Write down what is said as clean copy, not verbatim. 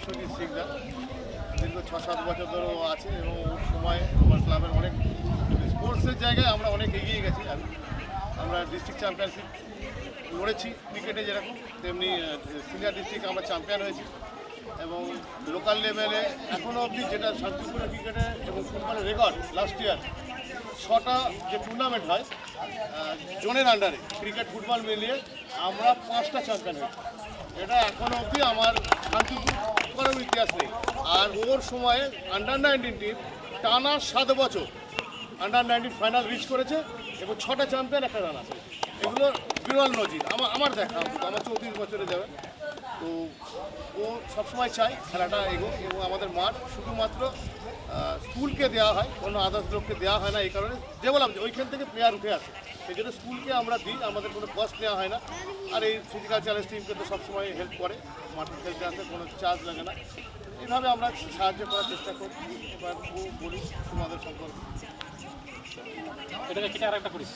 বিশ্বজিৎ সিংরা দীর্ঘ 6-7 বছর ধরে ও আছে এবং ওর সময় আমার ক্লাবের অনেক স্পোর্টসের জায়গায় আমরা অনেক এগিয়ে গেছি। আমরা ডিস্ট্রিক্ট চ্যাম্পিয়নশিপ লড়েছি ক্রিকেটে যেরকম, তেমনি সিনিয়র ডিস্ট্রিক্ট আমরা চ্যাম্পিয়ন হয়েছি এবং লোকাল লেভেলে এখনও অবধি যেটা শান্তিপুরের ক্রিকেটে এবং ফুটবলের রেকর্ড লাস্ট ইয়ার 6টা যে টুর্নামেন্ট হয় জোনের আন্ডারে ক্রিকেট ফুটবল মিলিয়ে আমরা 5টা চ্যাম্পিয়ন হয়েছি। এটা এখনও অবধি আমার শান্তিপুর করার ইতিহাস নেই। আর ওর সময়ে আন্ডার-19 টিম টানা 7 বছর আন্ডার-19 ফাইনাল রিচ করেছে এবং 6টা চ্যাম্পিয়ন একটা রান আছে। এগুলো বিরল নজির আমার দেখা, আমার 34 বছরে যাবে। তো ও সবসময় চাই খেলাটা এগো এবং আমাদের মাঠ শুধুমাত্র স্কুলকে দেওয়া হয়, অন্য আদার্স লোককে দেওয়া হয় না। এই কারণে যে বললাম যে ওইখান থেকে প্লেয়ার উঠে আসে, সেই জন্য স্কুলকে আমরা দিই, আমাদের কোনো কস্ট নেওয়া হয় না। আর এই ফিজিক্যাল চ্যালেঞ্জ টিমকে তো সবসময় হেল্প করে, মাঠে খেলতে আসে, কোনো চার্জ লাগে না। এইভাবে আমরা সাহায্য করার চেষ্টা করি। এবার বলি তোমাদের সম্পর্কে এটাকে কেটে আর একটা করিস।